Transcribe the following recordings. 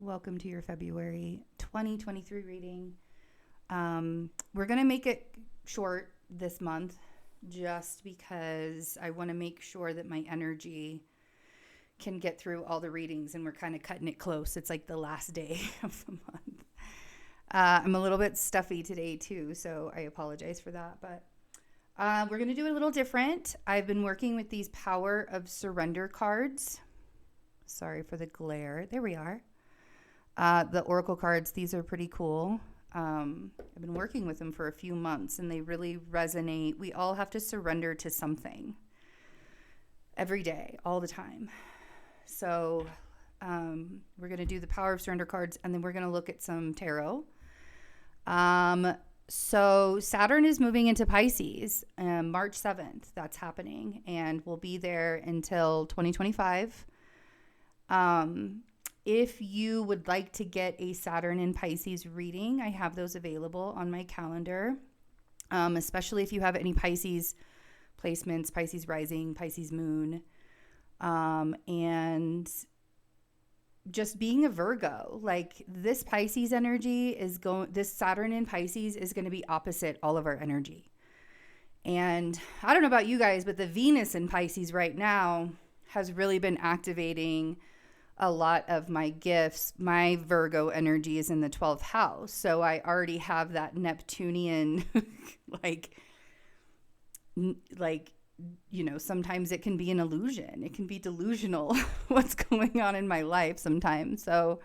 Welcome to your February 2023 reading. We're going to make it short this month just because I want to make sure that my energy can get through all the readings, and we're kind of cutting it close. It's like the last day of the month. I'm a little bit stuffy today too, so I apologize for that, but we're going to do it a little different. I've been working with these Power of Surrender cards. Sorry for the glare. There we are. The Oracle cards, these are pretty cool. I've been working with them for a few months and they really resonate. We all have to surrender to something every day, all the time. So we're going to do the Power of Surrender cards, and then we're going to look at some tarot. So Saturn is moving into Pisces, March 7th. That's happening, and we'll be there until 2025. If you would like to get a Saturn in Pisces reading, I have those available on my calendar, especially if you have any Pisces placements, Pisces rising, Pisces moon, and just being a Virgo. Like, this Pisces energy this Saturn in Pisces is going to be opposite all of our energy. And I don't know about you guys, but the Venus in Pisces right now has really been activating a lot of my gifts. My Virgo energy is in the 12th house. So I already have that Neptunian, sometimes it can be an illusion. It can be delusional what's going on in my life sometimes. So,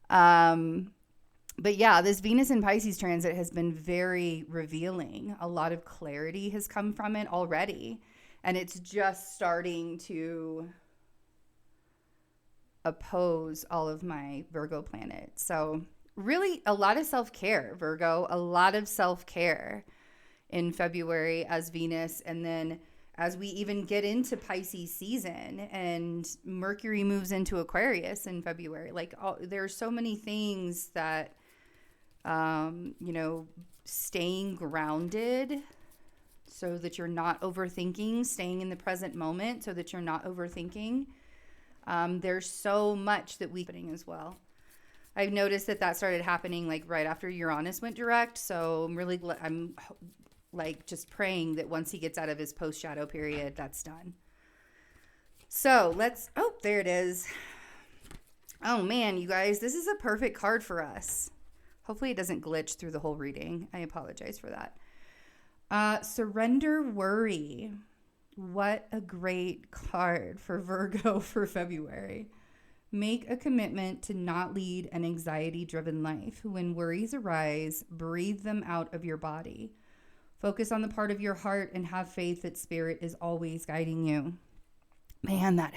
but yeah, this Venus in Pisces transit has been very revealing. A lot of clarity has come from it already. And it's just starting to oppose all of my Virgo planets. So really a lot of self-care, Virgo, a lot of self-care in February as Venus. And then as we even get into Pisces season and Mercury moves into Aquarius in February, there's so many things that, staying grounded so that you're not overthinking, staying in the present moment so that you're not overthinking. There's so much that we doing as well. I've noticed that started happening like right after Uranus went direct. So I'm just praying that once he gets out of his post shadow period, that's done. So there it is. Oh man, you guys, this is a perfect card for us. Hopefully it doesn't glitch through the whole reading. I apologize for that. Surrender worry. What a great card for Virgo for February. Make a commitment to not lead an anxiety-driven life. When worries arise, breathe them out of your body. Focus on the part of your heart and have faith that Spirit is always guiding you. Man, that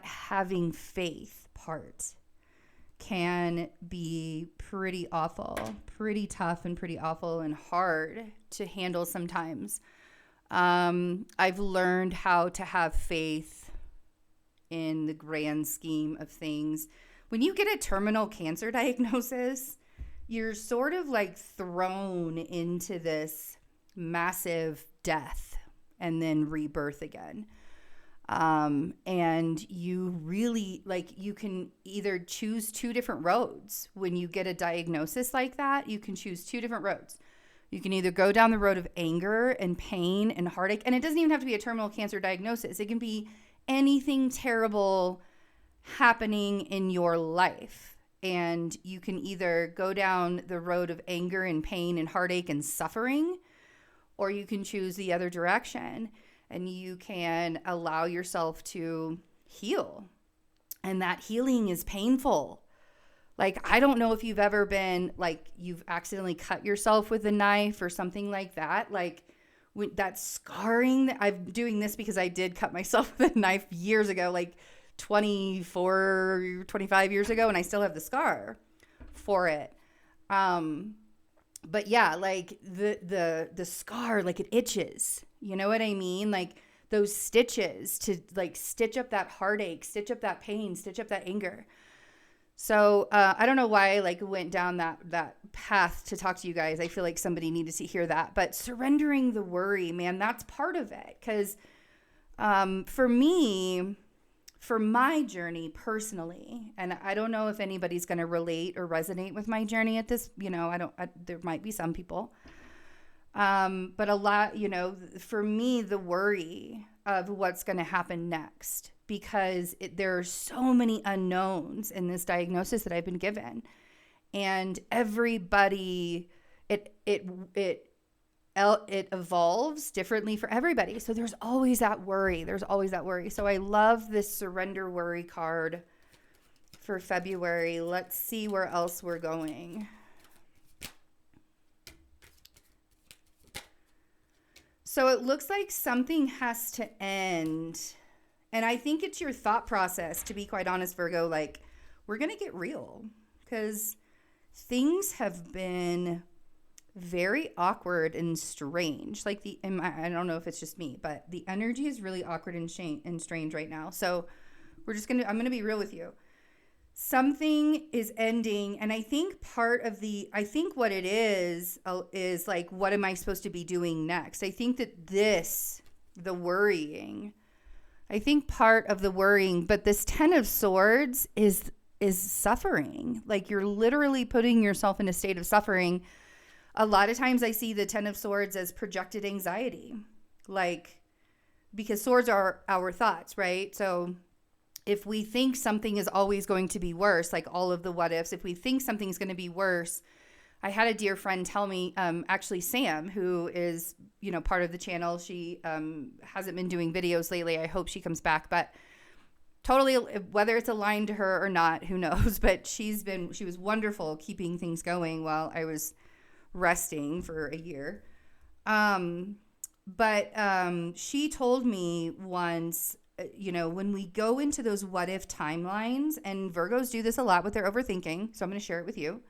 having faith part can be pretty awful, pretty tough and pretty awful and hard to handle sometimes. I've learned how to have faith in the grand scheme of things. When you get a terminal cancer diagnosis, you're sort of like thrown into this massive death and then rebirth again. And you really you can either choose two different roads. When you get a diagnosis like that, you can choose two different roads. You can either go down the road of anger and pain and heartache, and it doesn't even have to be a terminal cancer diagnosis. It can be anything terrible happening in your life. And you can either go down the road of anger and pain and heartache and suffering, or you can choose the other direction and you can allow yourself to heal. And that healing is painful. I don't know if you've ever been, you've accidentally cut yourself with a knife or something like that. That scarring, I'm doing this because I did cut myself with a knife years ago, 24, 25 years ago, and I still have the scar for it. But yeah, the scar, it itches. You know what I mean? Those stitches to stitch up that heartache, stitch up that pain, stitch up that anger. So I don't know why I went down that path to talk to you guys. I feel like somebody needed to hear that. But surrendering the worry, man, that's part of it. Because for me, for my journey personally, and I don't know if anybody's going to relate or resonate with my journey at this, there might be some people. But a lot, for me, the worry of what's going to happen next, because there are so many unknowns in this diagnosis that I've been given, and everybody, it evolves differently for everybody. So there's always that worry. So I love this surrender worry card for February. Let's see where else we're going. So it looks like something has to end. And I think it's your thought process, to be quite honest, Virgo. Like, we're going to get real, because things have been very awkward and strange. Like I don't know if it's just me, but the energy is really awkward and strange right now. So I'm going to be real with you. Something is ending. And I think what it is like, what am I supposed to be doing next? I think that the worrying, I think part of the worrying, but this 10 of Swords is suffering. Like, you're literally putting yourself in a state of suffering. A lot of times I see the 10 of Swords as projected anxiety, like, because swords are our thoughts, right? So if we think something is always going to be worse, like all of the what ifs, if we think something's going to be worse, I had a dear friend tell me, actually Sam, who is, part of the channel. She hasn't been doing videos lately. I hope she comes back, but totally, whether it's aligned to her or not, who knows? But she was wonderful keeping things going while I was resting for a year. But she told me once, when we go into those what if timelines, and Virgos do this a lot with their overthinking, so I'm going to share it with you.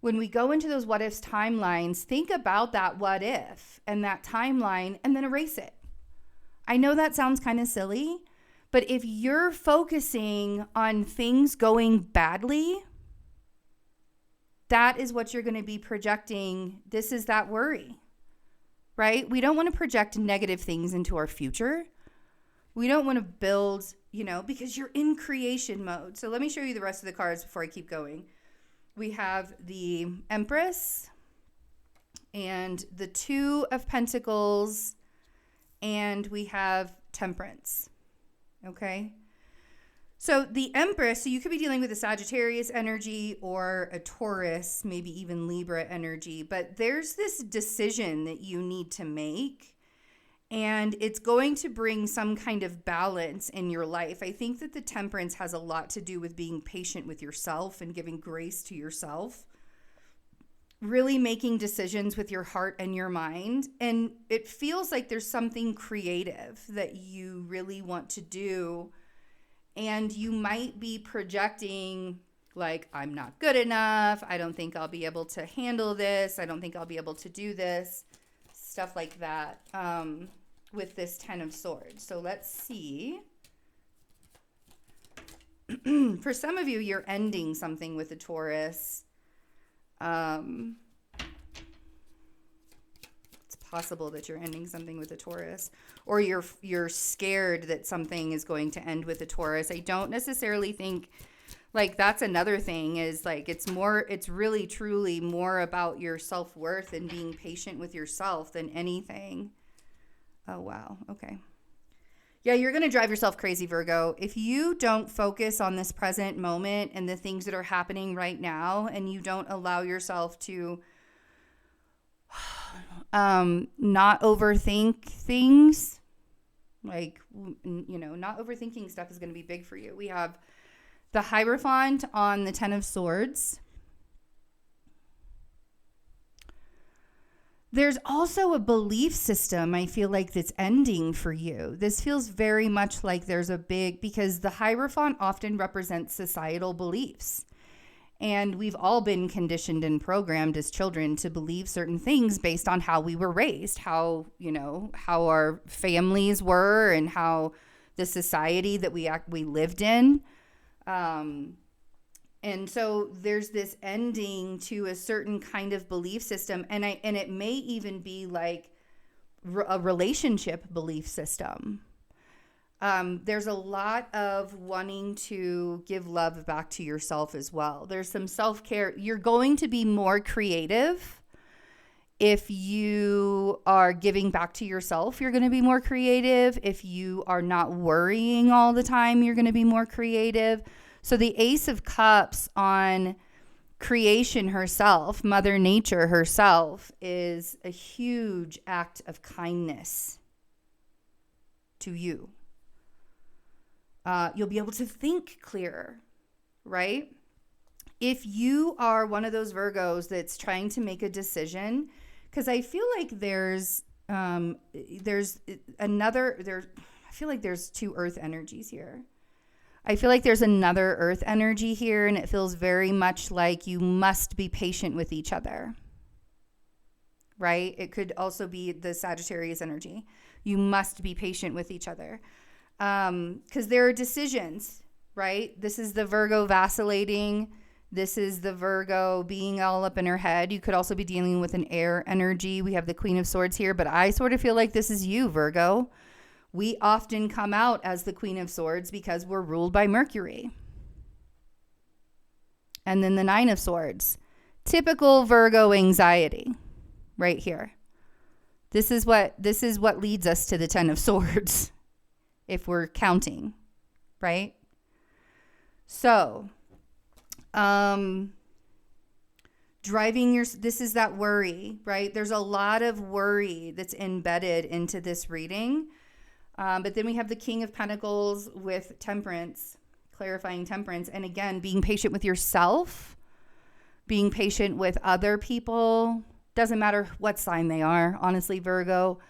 When we go into those what ifs timelines, think about that what if and that timeline, and then erase it. I know that sounds kind of silly, but if you're focusing on things going badly, that is what you're going to be projecting. This is that worry, right? We don't want to project negative things into our future. We don't want to build, because you're in creation mode. So let me show you the rest of the cards before I keep going. We have the Empress and the Two of Pentacles, and we have Temperance. Okay. So the Empress, so you could be dealing with a Sagittarius energy or a Taurus, maybe even Libra energy, but there's this decision that you need to make, and it's going to bring some kind of balance in your life. I think that the Temperance has a lot to do with being patient with yourself and giving grace to yourself, really making decisions with your heart and your mind. And it feels like there's something creative that you really want to do. And you might be projecting, like, I'm not good enough. I don't think I'll be able to handle this. I don't think I'll be able to do this. Stuff like that with this 10 of Swords. So let's see. For some of you, you're ending something with a Taurus. It's possible that you're ending something with a Taurus, or you're scared that something is going to end with a Taurus. I don't necessarily think, like, that's another thing, is like, it's really truly more about your self-worth and being patient with yourself than anything. Oh, wow. Okay. Yeah, you're going to drive yourself crazy, Virgo. If you don't focus on this present moment and the things that are happening right now, and you don't allow yourself to not overthink things, like, not overthinking stuff is going to be big for you. We have the Hierophant on the 10 of Swords. There's also a belief system, I feel like, that's ending for you. This feels very much like there's because the Hierophant often represents societal beliefs. And we've all been conditioned and programmed as children to believe certain things based on how we were raised, how our families were, and how the society that we lived in. And so there's this ending to a certain kind of belief system. And it may even be like a relationship belief system. There's a lot of wanting to give love back to yourself as well. There's some self-care. You're going to be more creative if you are giving back to yourself. You're going to be more creative. If you are not worrying all the time, you're going to be more creative. So the Ace of Cups on creation herself, Mother Nature herself, is a huge act of kindness to you. You'll be able to think clearer, right? If you are one of those Virgos that's trying to make a decision, because I feel like there's I feel like there's two Earth energies here. I feel like there's another Earth energy here, and it feels very much like you must be patient with each other, right? It could also be the Sagittarius energy. You must be patient with each other. Because there are decisions, right? This is the Virgo vacillating. This is the Virgo being all up in her head. You could also be dealing with an air energy. We have the Queen of Swords here, but I sort of feel like this is you, Virgo. We often come out as the Queen of Swords because we're ruled by Mercury. And then the Nine of Swords. Typical Virgo anxiety right here. This is what leads us to the Ten of Swords. If we're counting, right? So, this is that worry, right? There's a lot of worry that's embedded into this reading. But then we have the King of Pentacles with Temperance, clarifying Temperance. And again, being patient with yourself, being patient with other people. Doesn't matter what sign they are, honestly, Virgo.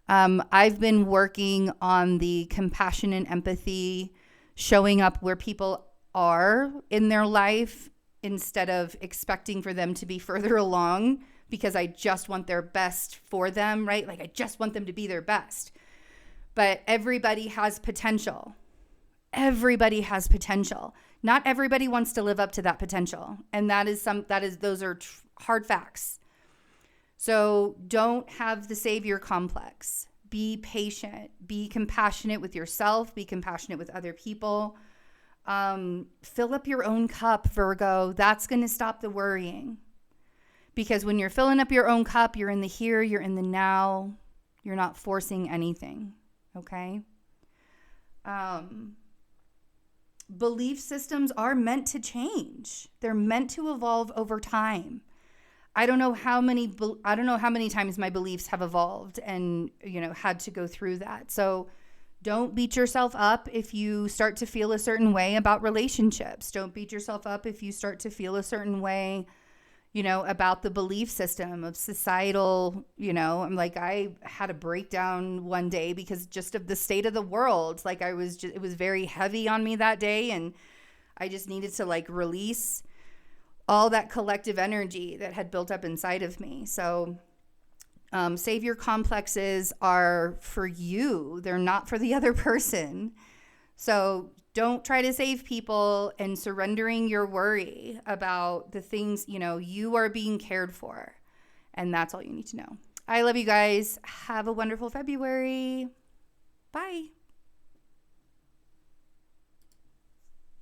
I've been working on the compassion and empathy, showing up where people are in their life instead of expecting for them to be further along because I just want their best for them, right? Like I just want them to be their best. But everybody has potential. Everybody has potential. Not everybody wants to live up to that potential. And those are hard facts. So don't have the savior complex. Be patient. Be compassionate with yourself. Be compassionate with other people. Fill up your own cup, Virgo. That's going to stop the worrying. Because when you're filling up your own cup, you're in the here, you're in the now. You're not forcing anything. Okay? Belief systems are meant to change. They're meant to evolve over time. I don't know how many times my beliefs have evolved and, had to go through that. So don't beat yourself up if you start to feel a certain way about relationships. Don't beat yourself up if you start to feel a certain way, about the belief system of societal, I'm like, I had a breakdown one day because just of the state of the world. Like it was very heavy on me that day. And I just needed to release all that collective energy that had built up inside of me. So savior complexes are for you. They're not for the other person. So don't try to save people and surrendering your worry about the things, you are being cared for. And that's all you need to know. I love you guys. Have a wonderful February. Bye.